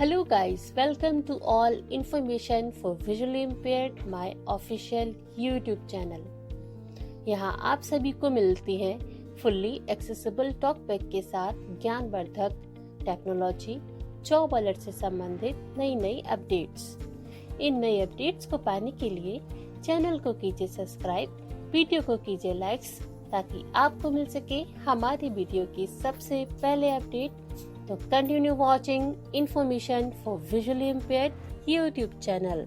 Hello guys, welcome to all information for visually impaired my official YouTube channel। यहाँ आप सभी को मिलती हैं फुल्ली एक्सेसिबल टॉक बैक के साथ ज्ञानवर्धक टेक्नोलॉजी जॉब अलर्ट से संबंधित नई अपडेट्स। इन नई अपडेट्स को पाने के लिए चैनल को कीजिए सब्सक्राइब, वीडियो को कीजिए लाइक्स ताकि आपको मिल सके हमारी वीडियो की सबसे पहले अपडेट। तो continue watching information for visually impaired YouTube channel.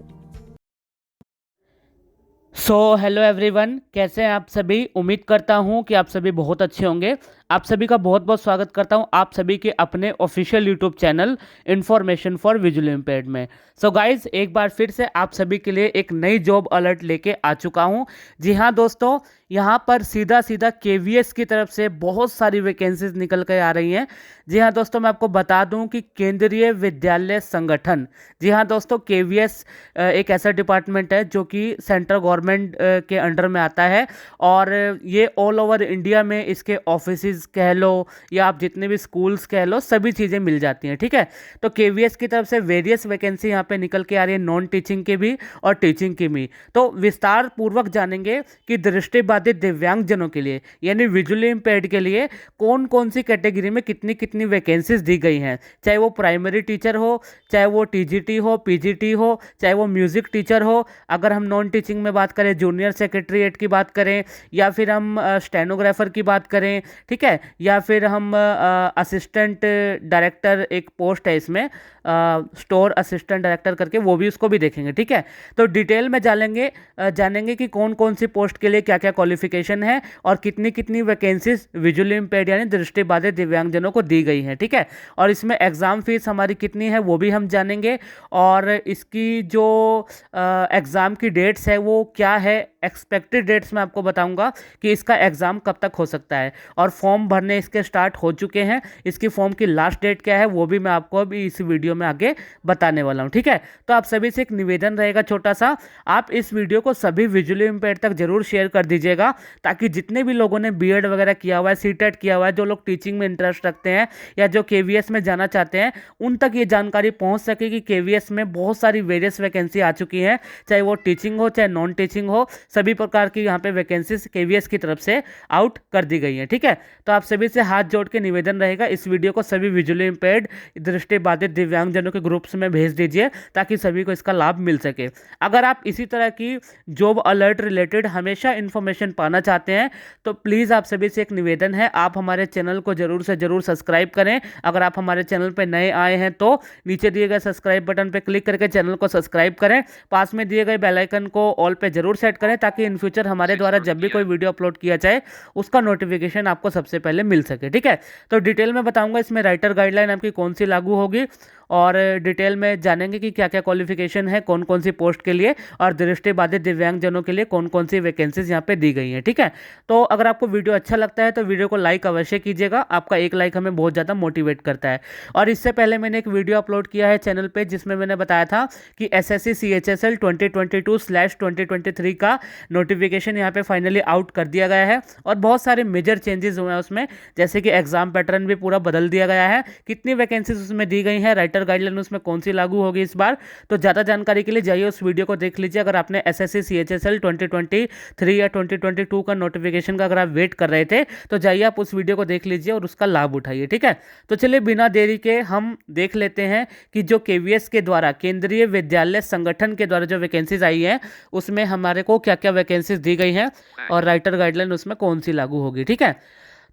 Hello everyone, कैसे हैं आप सभी। उम्मीद करता हूं कि आप सभी बहुत अच्छे होंगे। आप सभी का बहुत बहुत स्वागत करता हूं आप सभी के अपने official YouTube channel information for visually impaired में। गाइज, एक बार फिर से आप सभी के लिए एक नई जॉब अलर्ट लेके आ चुका हूं। जी हाँ दोस्तों, यहाँ पर सीधा KVS की तरफ से बहुत सारी वैकेंसीज निकल कर आ रही हैं। जी हाँ दोस्तों, मैं आपको बता दूं कि केंद्रीय विद्यालय संगठन, जी हाँ दोस्तों, KVS एक ऐसा डिपार्टमेंट है जो कि सेंट्रल गवर्नमेंट के अंडर में आता है और ये ऑल ओवर इंडिया में इसके ऑफिसेज कह लो या आप जितने भी स्कूल्स कह लो, सभी चीज़ें मिल जाती हैं। ठीक है, तो KVS की तरफ से वेरियस वैकेंसी यहाँ पे निकल के आ रही है, नॉन टीचिंग की भी और टीचिंग की भी। तो विस्तार पूर्वक जानेंगे कि दृष्टिबाधित दिव्यांगजनों के लिए यानी विजुअली इम्पेयर्ड के लिए कौन कौन सी कैटेगरी में कितनी कितनी वैकेंसीज दी गई हैं, चाहे वो प्राइमरी टीचर हो, चाहे वो TGT हो, PGT हो, चाहे वो म्यूजिक टीचर हो। अगर हम नॉन टीचिंग में बात करें, जूनियर सेक्रेटरीएट की बात करें, या फिर हम स्टेनोग्राफर की बात करें, ठीक है, या फिर हम असिस्टेंट डायरेक्टर, एक पोस्ट है इसमें स्टोर असिस्टेंट डायरेक्टर करके, वो भी उसको भी देखेंगे। ठीक है, तो डिटेल में जानेंगे कि कौन कौन सी पोस्ट के लिए क्या क्या क्वालिफिकेशन है और कितनी कितनी वैकेंसीज विजुअली इम्पेयर्ड यानी दृष्टिबाधित दिव्यांगजनों को दी गई हैं। ठीक है, और इसमें एग्ज़ाम फीस हमारी कितनी है वो भी हम जानेंगे, और इसकी जो एग्ज़ाम की डेट्स है वो क्या है, एक्सपेक्टेड डेट्स मैं आपको बताऊंगा कि इसका एग्ज़ाम कब तक हो सकता है, और फॉर्म भरने इसके स्टार्ट हो चुके हैं। इसकी फॉर्म की लास्ट डेट क्या है वो भी मैं आपको अभी इस वीडियो में आगे बताने वाला हूं। ठीक है, तो आप सभी से एक निवेदन रहेगा छोटा सा, आप इस वीडियो को सभी विजुअली इम्पेयर्ड तक जरूर शेयर कर दीजिएगा ताकि जितने भी लोगों ने बीएड वगैरह किया हुआ है, सीटेट किया हुआ है, जो लोग टीचिंग में इंटरेस्ट रखते हैं या जो KVS में जाना चाहते हैं, उन तक ये जानकारी पहुंच सके कि KVS में बहुत सारी वेरियस वैकेंसी आ चुकी हैं, चाहे वो टीचिंग हो चाहे नॉन टीचिंग हो, सभी प्रकार की यहाँ पे वैकेंसीज KVS की तरफ से आउट कर दी गई है। ठीक है, तो आप सभी से हाथ जोड़ के निवेदन रहेगा, इस वीडियो को सभी विजुअली इम्पेयर्ड दृष्टिबाधित दिव्यांगजनों के ग्रुप्स में भेज दीजिए ताकि सभी को इसका लाभ मिल सके। अगर आप इसी तरह की जॉब अलर्ट रिलेटेड हमेशा इंफॉर्मेशन पाना चाहते हैं तो प्लीज़ आप सभी से एक निवेदन है, आप हमारे चैनल को जरूर से जरूर सब्सक्राइब करें। अगर आप हमारे चैनल पर नए आए हैं तो नीचे दिए गए सब्सक्राइब बटन पर क्लिक करके चैनल को सब्सक्राइब करें, पास में दिए गए बेल आइकन को ऑल पे जरूर सेट करें ताकि इन फ्यूचर हमारे द्वारा जब भी कोई वीडियो अपलोड किया जाए उसका नोटिफिकेशन आपको सबसे पहले मिल सके। ठीक है, तो डिटेल में बताऊंगा इसमें राइटर गाइडलाइन आपकी कौन सी लागू होगी, और डिटेल में जानेंगे कि क्या क्या क्वालिफिकेशन है कौन कौन सी पोस्ट के लिए, और दृष्टिबाधित दिव्यांगजनों के लिए कौन कौन सी वैकेंसीज यहाँ पे दी गई हैं। ठीक है, तो अगर आपको वीडियो अच्छा लगता है तो वीडियो को लाइक अवश्य कीजिएगा, आपका एक लाइक हमें बहुत ज़्यादा मोटिवेट करता है। और इससे पहले मैंने एक वीडियो अपलोड किया है चैनल पे जिसमें मैंने बताया था कि SSC CHSL 2022/2023 का नोटिफिकेशन यहाँ पे फाइनली आउट कर दिया गया है, और बहुत सारे मेजर चेंजेस हुए हैं उसमें, जैसे कि एग्जाम पैटर्न भी पूरा बदल दिया गया है, कितनी वैकेंसीज उसमें दी गई हैं, राइटर गाइडलाइन उसमें कौन सी लागू होगी इस बार। तो ज़्यादा जानकारी के लिए जाइए उस वीडियो को देख लीजिए। अगर आपने SSC CHSL 2023 या 2022 का नोटिफिकेशन का अगर आप वेट कर रहे थे तो जाइए आप उस वीडियो को देख लीजिए और उसका लाभ उठाइए। ठीक है, तो चलिए बिना देरी के हम देख लेते हैं कि जो KVS के द्वारा, केंद्रीय विद्यालय संगठन के द्वारा जो वैकेंसीज आई हैं उसमें हमारे को क्या क्या वैकेंसीज दी गई हैं और राइटर गाइडलाइन उसमें कौन सी लागू होगी। ठीक है,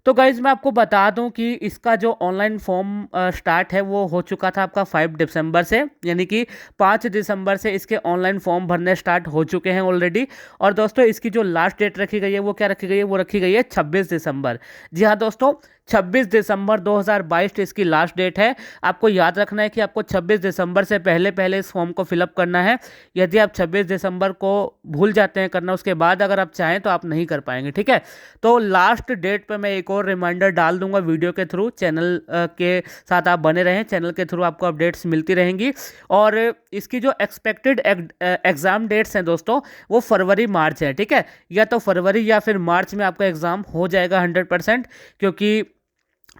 तो गाइज मैं आपको बता दूं कि इसका जो ऑनलाइन फॉर्म स्टार्ट है वो हो चुका था आपका 5 दिसंबर से, यानी कि 5 दिसंबर से इसके ऑनलाइन फॉर्म भरने स्टार्ट हो चुके हैं ऑलरेडी। और दोस्तों इसकी जो लास्ट डेट रखी गई है वो क्या रखी गई है, वो रखी गई है 26 दिसंबर। जी हाँ दोस्तों, 26 दिसंबर 2022 इसकी लास्ट डेट है। आपको याद रखना है कि आपको 26 दिसंबर से पहले पहले इस फॉर्म को फिलअप करना है। यदि आप 26 दिसंबर को भूल जाते हैं करना, उसके बाद अगर आप चाहें तो आप नहीं कर पाएंगे। ठीक है, तो लास्ट डेट पे मैं एक और रिमाइंडर डाल दूंगा वीडियो के थ्रू, चैनल के साथ आप बने रहें, चैनल के थ्रू आपको अपडेट्स मिलती रहेंगी। और इसकी जो एक्सपेक्टेड एग्जाम डेट्स हैं दोस्तों वो फरवरी मार्च है। ठीक है, या तो फरवरी या फिर मार्च में आपका एग्जाम हो जाएगा 100%, क्योंकि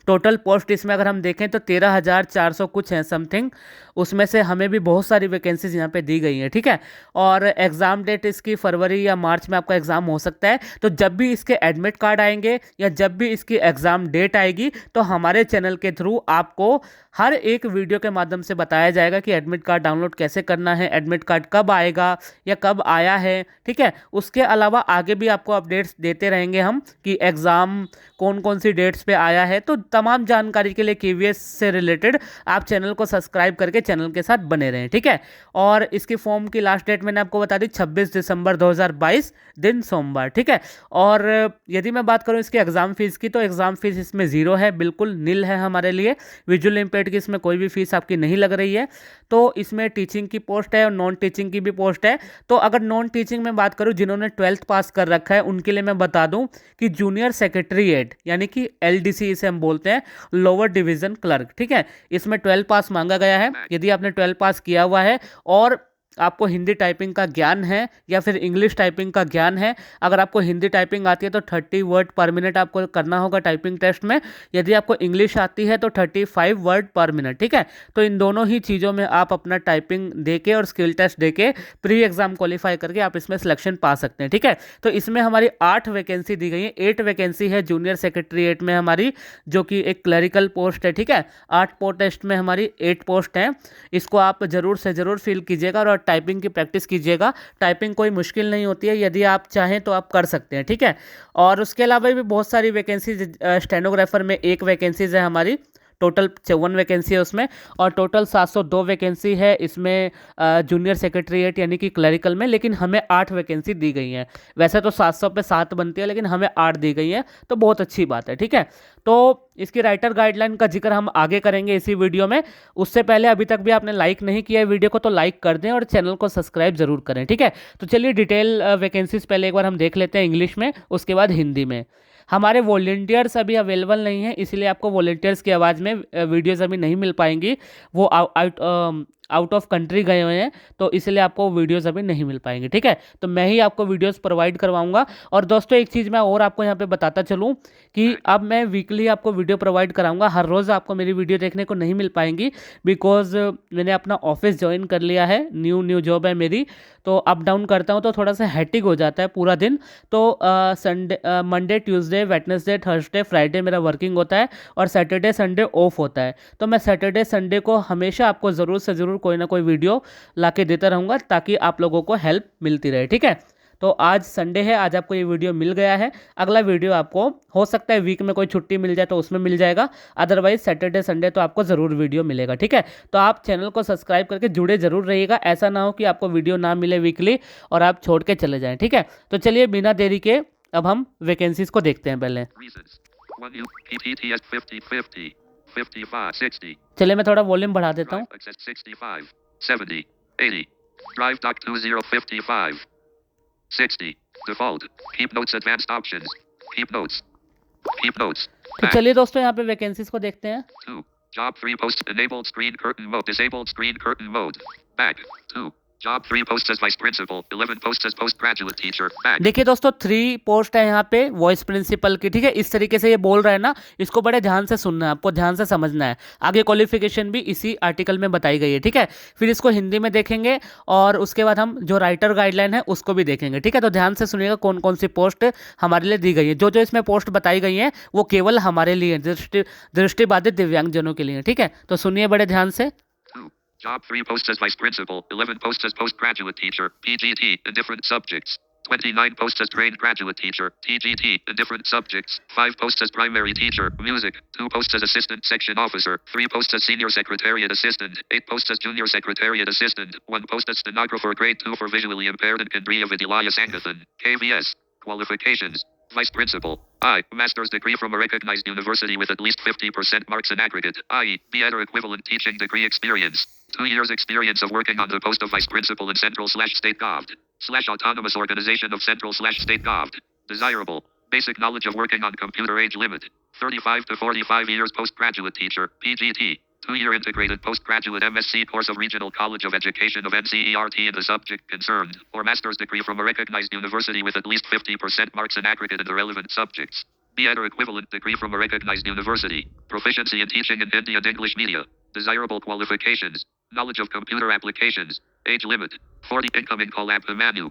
टोटल पोस्ट इसमें अगर हम देखें तो 13,400 कुछ हैं समथिंग, उसमें से हमें भी बहुत सारी वैकेंसीज यहाँ पे दी गई हैं, ठीक है। और एग्ज़ाम डेट इसकी फरवरी या मार्च में आपका एग्ज़ाम हो सकता है। तो जब भी इसके एडमिट कार्ड आएंगे या जब भी इसकी एग्ज़ाम डेट आएगी तो हमारे चैनल के थ्रू आपको हर एक वीडियो के माध्यम से बताया जाएगा कि एडमिट कार्ड डाउनलोड कैसे करना है, एडमिट कार्ड कब आएगा या कब आया है, ठीक है। उसके अलावा आगे भी आपको अपडेट्स देते रहेंगे हम कि एग्ज़ाम कौन कौन सी डेट्स पे आया है। तो तमाम जानकारी के लिए KVS से रिलेटेड आप चैनल को सब्सक्राइब करके चैनल के साथ बने रहें, ठीक है। और इसकी फॉर्म की लास्ट डेट मैंने आपको बता दी 26 दिसंबर 2022 दिन सोमवार, ठीक है। और यदि मैं बात करूं इसकी एग्ज़ाम फीस की तो एग्ज़ाम फीस इसमें ज़ीरो है, बिल्कुल नील है हमारे लिए। विजुअल इम्पेयर्ड की इसमें कोई भी फीस आपकी नहीं लग रही है। तो इसमें टीचिंग की पोस्ट है और नॉन टीचिंग की भी पोस्ट है। तो अगर नॉन टीचिंग में बात करूं जिन्होंने 12th पास कर रखा है उनके लिए मैं बता दूं कि जूनियर सेक्रेटरीएट यानी कि LDC इसे हम बोलते हैं, लोअर डिवीजन क्लर्क, ठीक है। इसमें 12 पास मांगा गया है। यदि आपने 12 पास किया हुआ है और आपको हिंदी टाइपिंग का ज्ञान है या फिर इंग्लिश टाइपिंग का ज्ञान है, अगर आपको हिंदी टाइपिंग आती है तो 30 वर्ड पर मिनट आपको करना होगा टाइपिंग टेस्ट में। यदि आपको इंग्लिश आती है तो 35 वर्ड पर मिनट, ठीक है। तो इन दोनों ही चीज़ों में आप अपना टाइपिंग देके और स्किल टेस्ट देके प्री एग्जाम क्वालिफाई करके आप इसमें सिलेक्शन पा सकते हैं, ठीक है। तो इसमें हमारी 8 वैकेंसी दी गई है। 8 वैकेंसी है जूनियर सेक्रेटरीएट में हमारी, जो कि एक क्लरिकल पोस्ट है, ठीक है। 8 पोस्ट में हमारी 8 पोस्ट हैं। इसको आप ज़रूर से ज़रूर फिल कीजिएगा और टाइपिंग की प्रैक्टिस कीजिएगा। टाइपिंग कोई मुश्किल नहीं होती है, यदि आप चाहें तो आप कर सकते हैं, ठीक है। और उसके अलावा भी बहुत सारी वैकेंसीज, स्टेनोग्राफर में 1 वैकेंसीज है हमारी, टोटल 54 वैकेंसी है उसमें। और टोटल 702 वैकेंसी है इसमें जूनियर सेक्रेटरीएट यानी कि क्लरिकल में, लेकिन हमें 8 वैकेंसी दी गई हैं। वैसे तो 700 पे 7 बनती है लेकिन हमें 8 दी गई है, तो बहुत अच्छी बात है, ठीक है। तो इसकी राइटर गाइडलाइन का जिक्र हम आगे करेंगे इसी वीडियो में। उससे पहले अभी तक भी आपने लाइक नहीं किया है वीडियो को तो लाइक कर दें और चैनल को सब्सक्राइब जरूर करें, ठीक है। तो चलिए डिटेल वैकेंसीज पहले एक बार हम देख लेते हैं इंग्लिश में, उसके बाद हिंदी में। हमारे वॉलंटियर्स अभी अवेलेबल नहीं है, इसलिए आपको वॉलंटियर्स की आवाज़ में वीडियोज़ अभी नहीं मिल पाएंगी। वो आउट ऑफ कंट्री गए हुए हैं, तो इसलिए आपको वीडियोस अभी नहीं मिल पाएंगे, ठीक है। तो मैं ही आपको वीडियोस प्रोवाइड करवाऊंगा। और दोस्तों एक चीज़ मैं और आपको यहाँ पे बताता चलूँ कि अब मैं वीकली आपको वीडियो प्रोवाइड कराऊंगा। हर रोज़ आपको मेरी वीडियो देखने को नहीं मिल पाएंगी, बिकॉज मैंने अपना ऑफिस ज्वाइन कर लिया है, न्यू जॉब है मेरी। तो अप डाउन करता हूँ तो थोड़ा सा हैटिक हो जाता है पूरा दिन। तो Monday Tuesday Wednesday Thursday Friday मेरा वर्किंग होता है और सैटरडे संडे ऑफ होता है। तो मैं सैटरडे संडे को हमेशा आपको ज़रूर से ज़रूर कोई ना कोई वीडियो ला के देता रहूँगा ताकि आप लोगों को हेल्प मिलती रहे, ठीक है। तो आज संडे है, आज आपको ये वीडियो मिल गया है। अगला वीडियो आपको हो सकता है वीक में कोई छुट्टी मिल जाए तो उसमें मिल जाएगा, अदरवाइज सैटरडे संडे तो आपको ज़रूर वीडियो मिलेगा, ठीक है। तो आप चैनल को सब्सक्राइब करके जुड़े ज़रूर रहिएगा, ऐसा ना हो कि आपको वीडियो ना मिले वीकली और आप छोड़ के चले जाएँ, ठीक है। तो चलिए बिना देरी के अब हम वैकेंसीज को देखते हैं पहले। चलिए मैं थोड़ा वॉल्यूम बढ़ा देता हूँ। 70, 80, drive dock 2055, 60, default, keep notes advanced options, keep notes, तो चलिए दोस्तों यहाँ पे वैकेंसीज को देखते हैं। 2, job 3 post, enabled screen curtain mode, disabled screen curtain mode, back, 2, job 3 post as vice principal, 11 post as postgraduate teacher, back। देखिए दोस्तों 3 पोस्ट है यहाँ पे वॉइस प्रिंसिपल की, ठीक है। इस तरीके से ये बोल रहा है ना, इसको बड़े ध्यान से सुनना है, आपको ध्यान से समझना है। आगे क्वालिफिकेशन भी इसी आर्टिकल में बताई गई है, ठीक है। फिर इसको हिंदी में देखेंगे और उसके बाद हम जो राइटर गाइडलाइन है उसको भी देखेंगे, ठीक है। तो ध्यान से सुनिएगा कौन कौन सी पोस्ट हमारे लिए दी गई है। जो जो इसमें पोस्ट बताई गई हैं वो केवल हमारे लिए, दृष्टिबाधित दिव्यांगजनों के लिए, ठीक है। तो सुनिए बड़े ध्यान से। Job 3 post as vice principal, 11 post as postgraduate teacher, PGT, in different subjects. 29 post as trained graduate teacher, TGT, in different subjects. 5 post as primary teacher, music. 2 post as assistant section officer. 3 post as senior secretariat assistant. 8 post as junior secretariat assistant. 1 post as stenographer grade 2 for visually impaired and Kandriya Vidyalaya Sangathan. KVS. Qualifications. Vice Principal. I. Master's degree from a recognized university with at least 50% marks in aggregate. I.e. B.Ed or equivalent teaching degree experience. 2 years experience of working on the post of Vice Principal in Central/State Gov/Autonomous Organization of Central/State Gov. Desirable. Basic knowledge of working on computer age limit. 35 to 45 years postgraduate teacher, PGT. 2-year integrated postgraduate MSc course of Regional College of Education of NCERT in the subject concerned, or master's degree from a recognized university with at least 50% marks in aggregate in the relevant subjects. B.Ed or equivalent degree from a recognized university. Proficiency in teaching in Hindi and English media. Desirable qualifications. Knowledge of computer applications. Age limit. 40. Income in Collab Manu.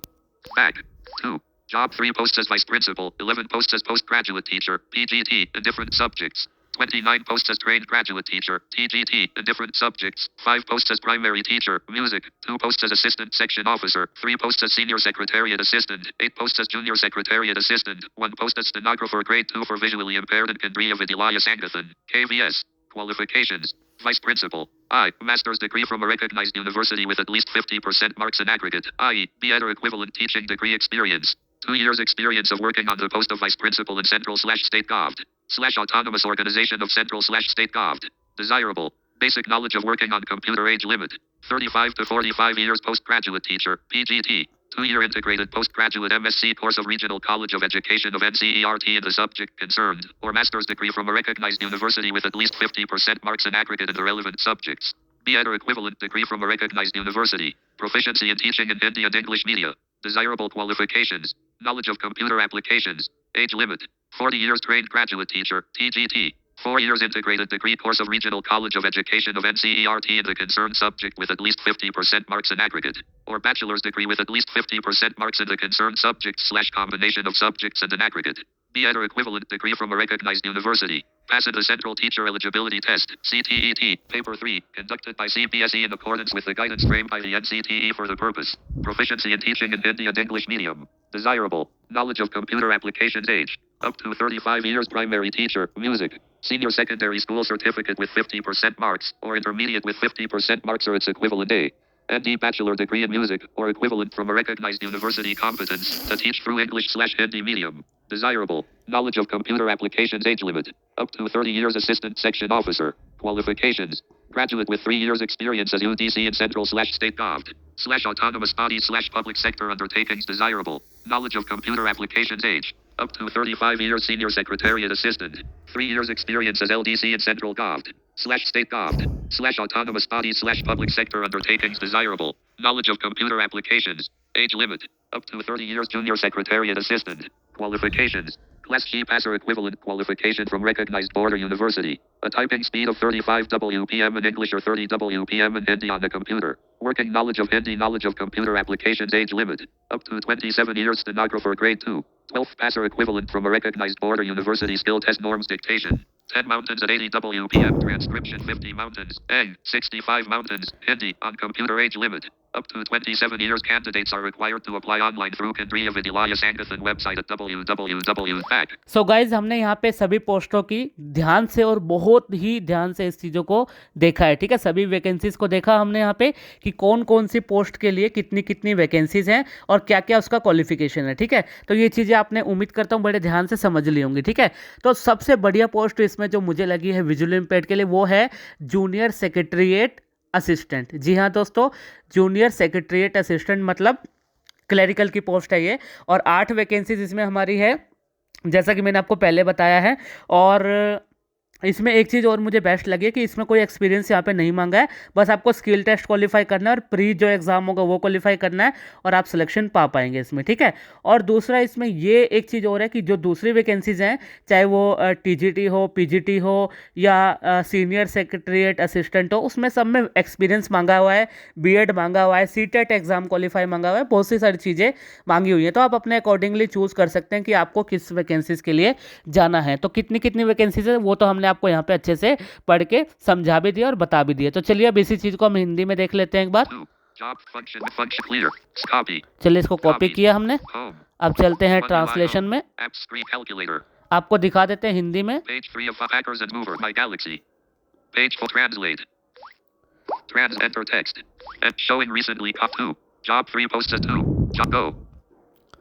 Back. 2. Job 3 posts as vice principal. 11 posts as postgraduate teacher. PGT in different subjects. 29 posts as trained graduate teacher, TGT, in different subjects. 5 posts as primary teacher, music. 2 posts as assistant section officer. 3 posts as senior secretariat assistant. 8 posts as junior secretariat assistant. 1 post as stenographer grade 2 for visually impaired and Kandriya Vidyalaya Sangathan, KVS. Qualifications. Vice principal. I. Master's degree from a recognized university with at least 50% marks in aggregate, i.e., B.Ed or equivalent teaching degree experience. 2 years experience of working on the post of vice principal in Central/State Gov/Autonomous Organization of Central/State Gov. Desirable. Basic knowledge of working on computer. Age limit. 35 to 45 years postgraduate teacher, PGT. 2-year integrated postgraduate MSc course of Regional College of Education of NCERT in the subject concerned, or master's degree from a recognized university with at least 50% marks in aggregate in the relevant subjects. B.Ed or equivalent degree from a recognized university. Proficiency in teaching in Hindi and English media. Desirable qualifications. Knowledge of computer applications. Age limit. 40 years trained graduate teacher, TGT. 4 years integrated degree course of Regional College of Education of NCERT in the concerned subject with at least 50% marks in aggregate, or bachelor's degree with at least 50% marks in the concerned subject/combination of subjects and an aggregate. B.Ed or equivalent degree from a recognized university. Pass in the Central Teacher Eligibility Test, CTET, Paper 3, conducted by CPSE in accordance with the guidance framed by the NCTE for the purpose. Proficiency in teaching in Hindi and English medium. Desirable. Knowledge of computer applications. Age. Up to 35 years primary teacher, music. Senior secondary school certificate with 50% marks, or intermediate with 50% marks or its equivalent. A. ND bachelor degree in music, or equivalent from a recognized university. Competence to teach through English/Hindi medium. Desirable. Knowledge of computer applications. Age limit. Up to 30 years assistant section officer. Qualifications. Graduate with 3 years experience as UDC in Central/State Gov/Autonomous Bodies/Public Sector Undertakings. Desirable. Knowledge of computer applications. Age. Up to 35 years senior secretariat assistant. 3 years experience as LDC in Central Gov/State Gov/Autonomous Bodies/Public Sector Undertakings. Desirable. Knowledge of computer applications. Age limit. Up to 30 years junior secretariat assistant. Qualifications. Class G pass or equivalent qualification from recognized board or university. A typing speed of 35 WPM in English or 30 WPM in Hindi on the computer. Working knowledge of Hindi. Knowledge of computer applications. Age limit. Up to 27 years stenographer grade 2. 12th pass or equivalent from a recognized board or university. Skill test norms dictation. 10 mountains at 80 WPM. Transcription 50 mountains. 65 mountains. Hindi on computer. Age limit. Up to 27 years candidates are required to apply online through Kandriya Vidyalaya Sangathan website at www.fac. So guys हमने यहाँ पे सभी पोस्टों की ध्यान से और बहुत ही ध्यान से इस चीज़ों को देखा है, ठीक है। सभी वैकेंसीज को देखा हमने यहाँ पे कि कौन कौन सी पोस्ट के लिए कितनी कितनी वैकेंसीज हैं और क्या क्या उसका क्वालिफिकेशन है, ठीक है। तो ये चीज़ें आपने उम्मीद करता हूँ बड़े ध्यान से समझ ली होंगी, ठीक है। तो सबसे बढ़िया पोस्ट इसमें जो मुझे लगी है विजुअली इम्पेयर्ड के लिए वो है जूनियर सेक्रेटरीट असिस्टेंट। जी हाँ दोस्तों, जूनियर सेक्रेटरीट असिस्टेंट मतलब क्लरिकल की पोस्ट है ये, और 8 वैकेंसीज इसमें हमारी है जैसा कि मैंने आपको पहले बताया है। और इसमें एक चीज़ और मुझे बेस्ट लगी कि इसमें कोई एक्सपीरियंस यहाँ पे नहीं मांगा है, बस आपको स्किल टेस्ट क्वालिफाई करना है और प्री जो एग्ज़ाम होगा वो क्वालिफाई करना है और आप सिलेक्शन पा पाएंगे इसमें, ठीक है। और दूसरा इसमें ये एक चीज़ और है कि जो दूसरी वैकेंसीज़ हैं, चाहे वो TGT हो, PGT हो या सीनियर सेक्रेटरीट असिस्टेंट हो, उसमें सब में एक्सपीरियंस मांगा हुआ है, B.Ed मांगा हुआ है, CTET एग्ज़ाम क्वालिफाई मांगा हुआ है, बहुत सी सारी चीज़ें मांगी हुई हैं। तो आप अपने अकॉर्डिंगली चूज़ कर सकते हैं कि आपको किस वैकेंसीज़ के लिए जाना है। तो कितनी कितनी वैकेंसीज़ है वो तो हमने आपको यहाँ पे अच्छे से पढ़ के समझा भी दिया और बता भी दिया। तो चलिए अब इसी चीज को हम हिंदी में देख लेते हैं एक बार। चलिए इसको कॉपी किया हमने, अब चलते हैं ट्रांसलेशन में, आपको दिखा देते हैं हिंदी में।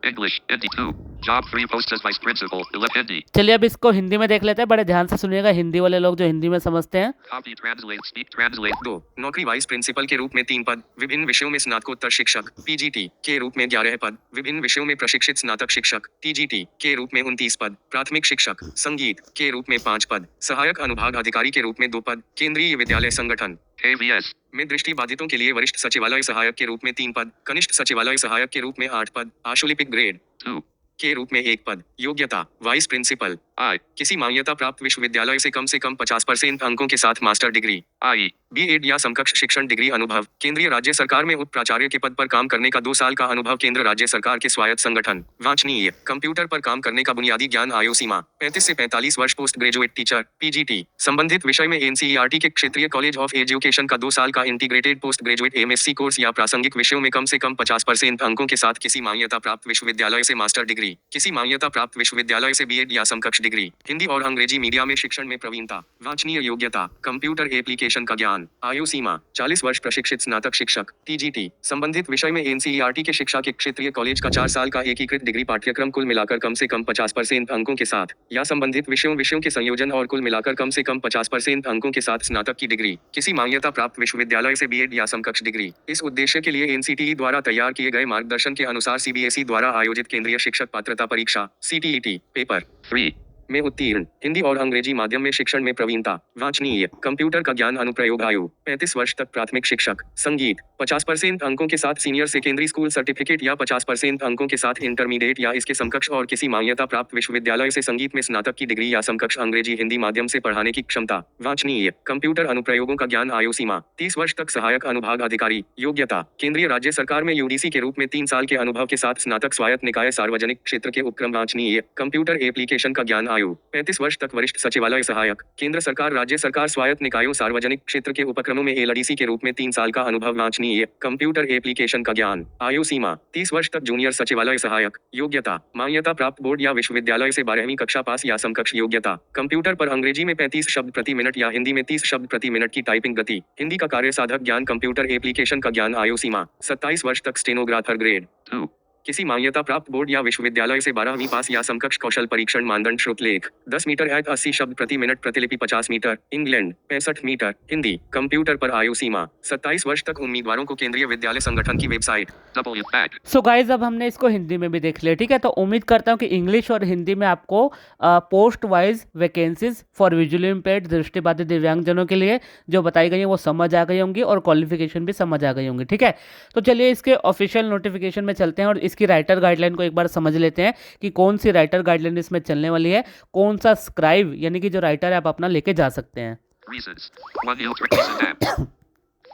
English, Hindi 2. Job 3 posts as vice principal, 11 Hindi. चलिए अब इसको हिंदी में देख लेते हैं, बड़े ध्यान से सुनिएगा, हिंदी वाले लोग जो हिंदी में समझते हैं। Copy, translate, speak, translate. 2. नौकरी वाइस प्रिंसिपल के रूप में 3 पद, विभिन्न विषयों में स्नातकोत्तर शिक्षक पीजीटी के रूप में 11 पद, विभिन्न विषयों में प्रशिक्षित स्नातक शिक्षक टीजीटी के रूप में 29 पद, प्राथमिक शिक्षक संगीत के रूप में 5 पद, सहायक अनुभाग अधिकारी के रूप में 2 पद, केंद्रीय विद्यालय संगठन KVS. में दृष्टिबाधितों के लिए वरिष्ठ सचिवालय सहायक के रूप में 3 पद, कनिष्ठ सचिवालय सहायक के रूप में 8 पद, आशुलिपिक ग्रेड 2. के रूप में 1 पद। योग्यता वाइस प्रिंसिपल I. किसी मान्यता प्राप्त विश्वविद्यालय से कम 50% अंकों के साथ मास्टर डिग्री IE. B.Ed या समकक्ष शिक्षण डिग्री अनुभव, केंद्रीय राज्य सरकार में उप प्राचार्य के पद पर काम करने का 2 साल का अनुभव, केंद्र राज्य सरकार के स्वायत्त संगठन, वांछनीय कंप्यूटर पर काम करने का बुनियादी ज्ञान, आयु सीमा 35 से 45 वर्ष, पोस्ट ग्रेजुएट टीचर पीजीटी संबंधित विषय में एनसीईआरटी के क्षेत्रीय कॉलेज ऑफ एजुकेशन का 2 साल का integrated post graduate MSc course या प्रासंगिक विषयों में कम से कम 50% अंकों के साथ किसी मान्यता प्राप्त विश्वविद्यालय से मास्टर डिग्री, किसी मान्यता प्राप्त विश्वविद्यालय से B.Ed या समकक्ष डिग्री, हिंदी और अंग्रेजी मीडिया में शिक्षण में प्रवीणता, वांछनीय योग्यता कंप्यूटर एप्लीकेशन का ज्ञान, आयु सीमा 40 वर्ष, प्रशिक्षित स्नातक शिक्षक टीजीटी संबंधित विषय में एनसीईआरटी के शिक्षा के क्षेत्रीय कॉलेज का 4 साल का एकीकृत डिग्री पाठ्यक्रम, कुल मिलाकर कम से कम 50% अंकों के साथ, या संबंधित विषयों के संयोजन और कुल मिलाकर कम से कम 50% अंकों के साथ स्नातक की डिग्री, किसी मान्यता प्राप्त विश्वविद्यालय से B.Ed या समकक्ष डिग्री। इस उद्देश्य के लिए एनसीटीई द्वारा तैयार किए गए मार्गदर्शन के अनुसार सीबीएसई द्वारा आयोजित केंद्रीय शिक्षक पात्रता परीक्षा CTET पेपर 3. में उत्तीर्ण, हिंदी और अंग्रेजी माध्यम में शिक्षण में प्रवीणता, वांछनीय कंप्यूटर का ज्ञान, अनुप्रयोग, आयु 35 वर्ष तक, प्राथमिक शिक्षक संगीत 50% अंकों के साथ सीनियर सेकेंडरी स्कूल सर्टिफिकेट या 50% अंकों के साथ इंटरमीडिएट या इसके समकक्ष, और किसी मान्यता प्राप्त विश्वविद्यालय से संगीत में स्नातक की डिग्री या समकक्ष, अंग्रेजी हिंदी माध्यम से पढ़ाने की क्षमता, वांछनीय कंप्यूटर अनुप्रयोगों का ज्ञान, आयु सीमा 30 वर्ष तक, सहायक अनुभाग अधिकारी। योग्यता केंद्रीय राज्य सरकार में यूडीसी के रूप में 3 साल के अनुभव के साथ स्नातक, स्वायत्त निकाय सार्वजनिक क्षेत्र के उपक्रम, वांछनीय कंप्यूटर एप्लीकेशन का ज्ञान, आयु 35 वर्ष तक, वरिष्ठ सचिवालय सहायक, केंद्र सरकार राज्य सरकार स्वायत्त निकायों सार्वजनिक क्षेत्र के उपक्रमों में एलडीसी के रूप में 3 साल का अनुभव, वांछनीय कंप्यूटर एप्लीकेशन का ज्ञान, आयु सीमा 30 वर्ष तक, जूनियर सचिवालय सहायक। योग्यता मान्यता प्राप्त बोर्ड या विश्वविद्यालय से 12वीं कक्षा पास या समकक्ष। योग्यता कंप्यूटर पर अंग्रेजी में 35 शब्द प्रति मिनट या हिंदी में 30 शब्द प्रति मिनट की टाइपिंग गति, हिंदी का कार्य साधक ज्ञान, कंप्यूटर एप्लीकेशन का ज्ञान, आयु सीमा 27 वर्ष तक, स्टेनोग्राफर ग्रेड 2. किसी मान्यता प्राप्त बोर्ड या विश्वविद्यालय से 12वीं पास या समकक्ष। कौशल परीक्षण मानदंड, श्रुतलेख 10 मीटर @ 80 शब्द प्रति मिनट, प्रतिलिपि 50 metre, England 65 metre, Hindi computer पर, आयु सीमा 27 वर्ष तक। उम्मीदवारों को केंद्रीय विद्यालय संगठन की website W. Back. So guys अब हमने इसको हिंदी में भी देख लिया, ठीक है। तो उम्मीद करता हूँ कि इंग्लिश और हिंदी में आपको post wise vacancies for visually impaired, दृष्टिबाधित दिव्यांगजनों के लिए जो बताई गई है वो समझ आ गई होंगी और क्वालिफिकेशन भी समझ आ गई होंगी, ठीक है। तो चलिए इसके ऑफिशियल नोटिफिकेशन में चलते हैं और इसकी राइटर गाइडलाइन को एक बार समझ लेते हैं कि कौन सी राइटर गाइडलाइन इसमें चलने वाली है, कौन सा स्क्राइब यानी कि जो राइटर है आप अपना लेके जा सकते हैं। Reasons. 1. You reason app.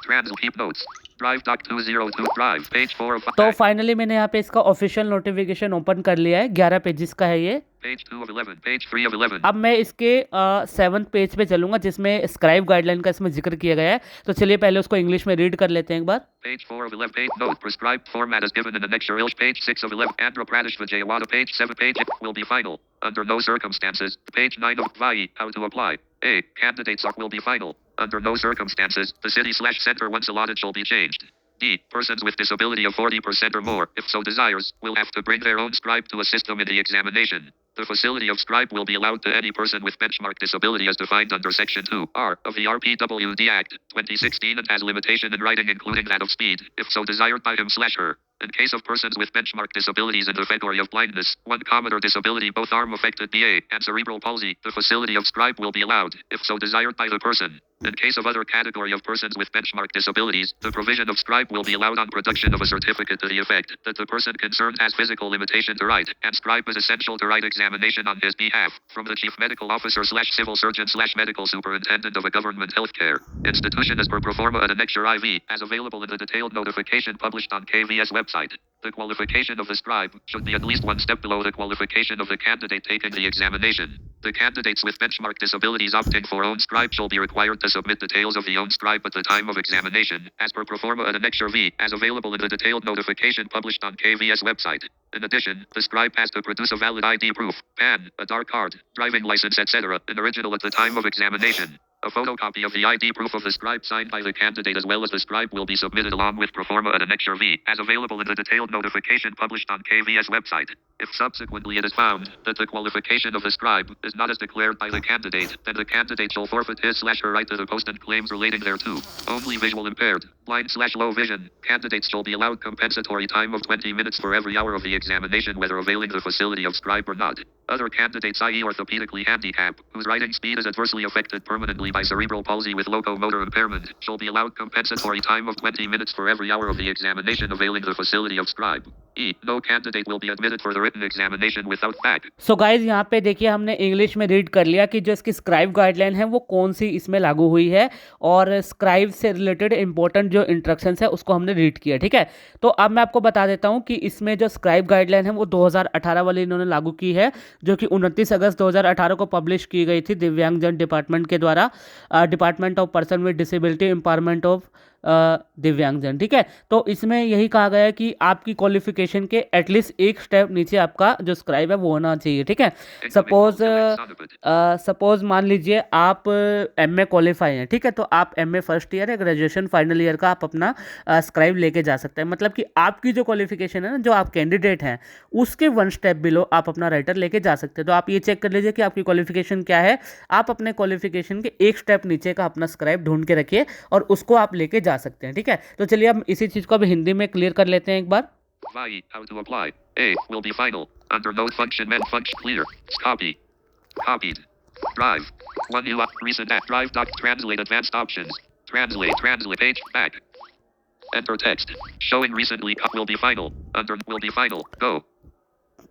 Trans keep notes. Drive doc 202 drive. Page 4 of 5. तो फाइनली मैंने यहाँ पे इसका ऑफिशियल नोटिफिकेशन ओपन कर लिया है, 11 पेजेस का है ये। Page 2 of 11. Page 3 of 11. अब मैं इसके 7th पेज पे चलूंगा जिसमें स्क्राइब गाइडलाइन का इसमें जिक्र किया गया है। तो चलिए पहले उसको इंग्लिश में रीड कर लेते हैं एक बार। Page 4 of 11. Page note. Prescribed format is given in the next Ilsh. Page 6 of 11. Andhra Pradesh Vijayawada. Page 7. Page will be final. Under no circumstances. Page 9 of VAI. How to apply. A. Candidates will be final. Under no circumstances, the city/center once allotted shall be changed. D. Persons with disability of 40% or more, if so desires, will have to bring their own scribe to assist them in the examination. The facility of scribe will be allowed to any person with benchmark disability as defined under Section 2(r) of the RPWD Act, 2016 and has limitation in writing including that of speed, if so desired by him/her. In case of persons with benchmark disabilities in the category of blindness, one common or disability, both arm affected BA, and cerebral palsy, the facility of scribe will be allowed, if so desired by the person. In case of other category of persons with benchmark disabilities, the provision of scribe will be allowed on production of a certificate to the effect that the person concerned has physical limitation to write, and scribe is essential to write examination on his behalf, from the Chief Medical Officer/Civil Surgeon/Medical Superintendent of a government healthcare institution as per proforma and annexure IV, as available in the detailed notification published on KVS website. The qualification of the scribe should be at least one step below the qualification of the candidate taking the examination. The candidates with benchmark disabilities opting for own scribe shall be required to submit details of the own scribe at the time of examination, as per proforma and annexure V, as available in the detailed notification published on KVS website. In addition, the scribe has to produce a valid ID proof, PAN, Aadhaar card, driving license, etc., an original at the time of examination. A photocopy of the ID proof of the scribe signed by the candidate as well as the scribe will be submitted along with proforma and annexure V, as available in the detailed notification published on KVS website. If subsequently it is found that the qualification of the scribe is not as declared by the candidate, then the candidate shall forfeit his/her right to the post and claims relating thereto. Only visual impaired, blind/low vision candidates shall be allowed compensatory time of 20 minutes for every hour of the examination, whether availing the facility of scribe or not. Other candidates, i.e. orthopedically handicapped, whose writing speed is adversely affected permanently by cerebral palsy with locomotor impairment, shall be allowed compensatory time of 20 minutes for every hour of the examination availing the facility of scribe. No candidate will be admitted for the written examination without that. So guys यहाँ पे देखिए हमने English में read कर लिया कि जो इसकी स्क्राइब गाइडलाइन है वो कौन सी इसमें लागू हुई है और स्क्राइब से रिलेटेड इंपॉर्टेंट जो इंस्ट्रक्शंस है उसको हमने रीड किया, ठीक है। तो अब मैं आपको बता देता हूँ कि इसमें जो स्क्राइब गाइडलाइन है वो 2018 वाली इन्होंने लागू की है, जो कि 29 अगस्त 2018 को पब्लिश की गई थी दिव्यांगजन डिपार्टमेंट के द्वारा, department of person with disability empowerment of दिव्यांगजन, ठीक है। तो इसमें यही कहा गया है कि आपकी क्वालिफिकेशन के एटलीस्ट एक स्टेप नीचे आपका जो स्क्राइब है वो होना चाहिए, ठीक है। सपोज मान लीजिए आप एमए क्वालिफाई हैं, ठीक है, तो आप एमए फर्स्ट ईयर या ग्रेजुएशन फाइनल ईयर का आप अपना स्क्राइब लेके जा सकते हैं। मतलब कि आपकी जो क्वालिफिकेशन है ना, जो आप कैंडिडेट हैं उसके 1 स्टेप बिलो आप अपना राइटर लेके जा सकते हैं। तो आप ये चेक कर लीजिए कि आपकी क्वालिफिकेशन क्या है, आप अपने क्वालिफिकेशन के एक स्टेप नीचे का अपना स्क्राइब ढूंढ के रखिए और उसको आप लेके जा सकते हैं, ठीक है। तो चलिए हम इसी चीज को अब हिंदी में क्लियर कर लेते हैं एक बार। How to apply. A will be final. Under no function men function clear. Copy. Copied. Drive. One new recent app. Drive doc translate advanced options. Translate page back. Enter text. Showing recently will be final. Under will be final. Go.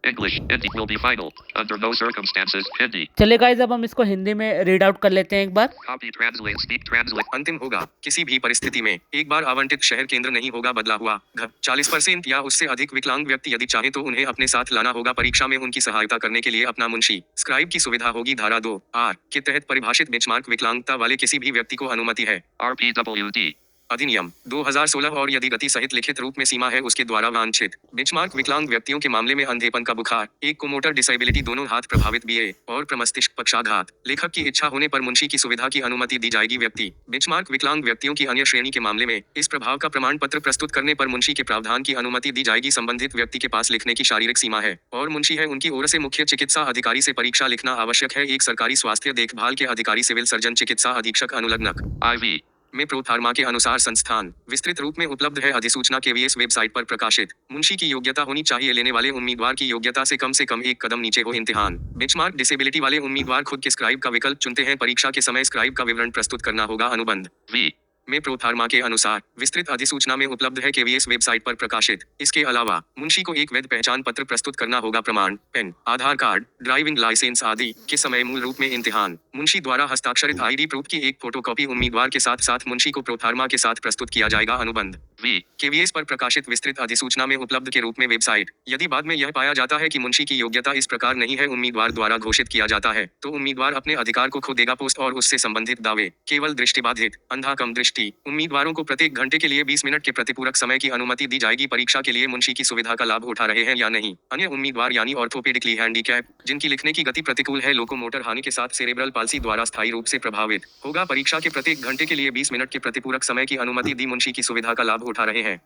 English. Hindi will be final. Under no circumstances. Hindi. चलिए guys अब हम इसको हिंदी में read out कर लेते हैं एक बार। Copy, translate, speak, translate. अंतिम होगा। किसी भी परिस्थिति में एक बार आवंटित शहर केंद्र नहीं होगा बदला हुआ। 40% या उससे अधिक विकलांग व्यक्ति यदि चाहे तो उन्हें अपने साथ लाना होगा। परीक्षा में उनकी सहायता करने के लिए अपना मुंशी। स्क्राइब की सुविधा होगी। धारा 2 आर के तहत परिभाषित बेंचमार्क विकलांगता वाले किसी भी व्यक्ति को अनुमति है। RPWD. अधिनियम 2016 और यदि गति सहित लिखित रूप में सीमा है उसके द्वारा वांछित बेंचमार्क विकलांग व्यक्तियों के मामले में अंधेपन का बुखार, एक को मोटर डिसेबिलिटी, दोनों हाथ प्रभावित बीए और प्रमस्तिष्क पक्षाघात। लेखक की इच्छा होने पर मुंशी की सुविधा की अनुमति दी जाएगी। व्यक्ति बेंचमार्क विकलांग व्यक्तियों की अन्य श्रेणी के मामले में इस प्रभाव का प्रमाण पत्र प्रस्तुत करने पर मुंशी के प्रावधान की अनुमति दी जाएगी। संबंधित व्यक्ति के पास लिखने की शारीरिक सीमा है और मुंशी है उनकी ओर से मुख्य चिकित्सा अधिकारी से परीक्षा लिखना आवश्यक है। एक सरकारी स्वास्थ्य देखभाल के अधिकारी, सिविल सर्जन, चिकित्सा अधीक्षक, अनुलग्नक IV. में प्रोफार्मा के अनुसार संस्थान विस्तृत रूप में उपलब्ध है। अधिसूचना केवीएस वेबसाइट पर प्रकाशित। मुंशी की योग्यता होनी चाहिए। लेने वाले उम्मीदवार की योग्यता से कम एक कदम नीचे हो। इम्तिहान बेंचमार्क डिसेबिलिटी वाले उम्मीदवार खुद के स्क्राइब का विकल्प चुनते हैं। परीक्षा के समय स्क्राइब का विवरण प्रस्तुत करना होगा। अनुबंध V. में प्रोफार्मा के अनुसार विस्तृत अधिसूचना में उपलब्ध है। केवीएस वेबसाइट पर प्रकाशित। इसके अलावा मुंशी को एक वैध पहचान पत्र प्रस्तुत करना होगा। प्रमाण पेन, आधार कार्ड, ड्राइविंग लाइसेंस आदि के समय मूल रूप में इम्तिहान मुंशी द्वारा हस्ताक्षरित ID प्रूफ की एक फोटोकॉपी उम्मीदवार के साथ मुंशी को प्रोफार्मा के साथ प्रस्तुत किया जाएगा। अनुबंध V. केवीएस पर प्रकाशित विस्तृत अधिसूचना में उपलब्ध के रूप में वेबसाइट। यदि बाद में यह पाया जाता है कि मुंशी की योग्यता इस प्रकार नहीं है, उम्मीदवार द्वारा घोषित किया जाता है, तो उम्मीदवार अपने अधिकार को खो देगा। पोस्ट और उससे संबंधित दावे। केवल दृष्टिबाधित, अंधा, कम दृष्टि उम्मीदवारों को प्रत्येक घंटे के लिए 20 मिनट के प्रतिपूरक समय की अनुमति दी जाएगी। परीक्षा के लिए मुंशी की सुविधा का लाभ उठा रहे हैं या नहीं। अन्य उम्मीदवार यानी ऑर्थोपेडिकली हैंडीकैप, जिनकी लिखने की गति प्रतिकूल है, लोकोमोटर हानि के साथ सेरेब्रल पाल्सी द्वारा स्थायी रूप से प्रभावित होगा। परीक्षा के प्रत्येक घंटे के लिए 20 मिनट के प्रतिपूरक समय की अनुमति दी मुंशी की सुविधा का लाभ उठा रहे हैं।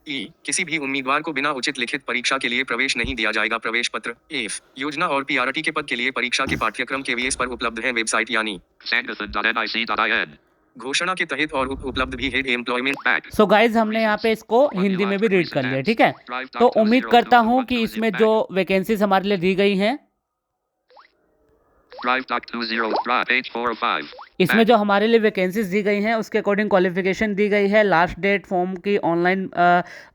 किसी भी उम्मीदवार को बिना उचित लिखित परीक्षा के लिए प्रवेश नहीं दिया जाएगा। प्रवेश पत्र F योजना और PRT के पद के लिए परीक्षा के पाठ्यक्रम केवीएस पर उपलब्ध है। वेबसाइट यानी sangathan.nic.in. घोषणा के तहत और उपलब्ध भी है। एम्प्लॉयमेंट सो गाइज हमने यहाँ पे इसको हिंदी में भी रीड कर लिया, ठीक है। तो उम्मीद करता हूँ कि इसमें जो वैकेंसीज हमारे लिए दी गई हैं, Drive doc 20, page 4 of 5. इसमें जो हमारे लिए वैकेंसीज दी गई हैं उसके अकॉर्डिंग क्वालिफिकेशन दी गई है। लास्ट डेट, फॉर्म की ऑनलाइन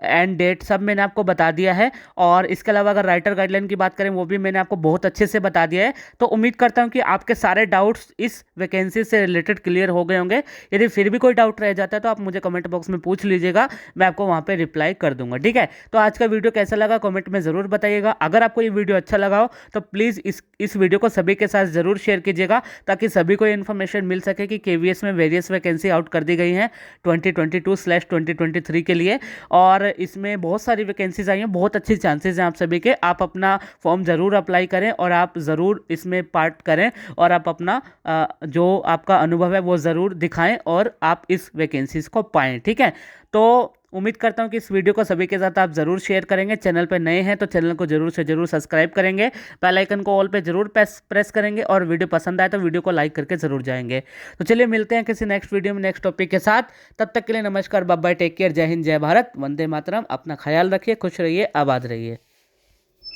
एंड डेट सब मैंने आपको बता दिया है। और इसके अलावा अगर राइटर गाइडलाइन की बात करें वो भी मैंने आपको बहुत अच्छे से बता दिया है। तो उम्मीद करता हूं कि आपके सारे डाउट्स इस वैकेंसी से रिलेटेड क्लियर हो गए होंगे। यदि फिर भी कोई डाउट रह जाता है तो आप मुझे कमेंट बॉक्स में पूछ लीजिएगा, मैं आपको वहाँ पर रिप्लाई कर दूंगा, ठीक है। तो आज का वीडियो कैसा लगा कमेंट में ज़रूर बताइएगा। अगर आपको ये वीडियो अच्छा लगा हो तो प्लीज़ इस वीडियो को सभी के साथ ज़रूर शेयर कीजिएगा ताकि सभी को इन्फॉर्मेशन मिल सके कि KVS में वेरियस वैकेंसी आउट कर दी गई हैं 2022/2023 के लिए, और इसमें बहुत सारी वैकेंसीज आई हैं। बहुत अच्छी चांसेस हैं आप सभी के। आप अपना फॉर्म ज़रूर अप्लाई करें और आप ज़रूर इसमें पार्ट करें और आप अपना जो आपका अनुभव है वो ज़रूर दिखाएं और आप इस वैकेंसीज को पाएं। ठीक है, तो उम्मीद करता हूं कि इस वीडियो को सभी के साथ आप ज़रूर शेयर करेंगे। चैनल पर नए हैं तो चैनल को ज़रूर से ज़रूर सब्सक्राइब करेंगे, बेल आइकन को ऑल पे ज़रूर प्रेस करेंगे, और वीडियो पसंद आए तो वीडियो को लाइक करके ज़रूर जाएंगे। तो चलिए मिलते हैं किसी नेक्स्ट वीडियो में नेक्स्ट टॉपिक के साथ। तब तक के लिए नमस्कार, बाय बाय, टेक केयर, जय हिंद, जय भारत, वंदे मातरम। अपना ख्याल रखिए, खुश रहिए, आबाद रहिए।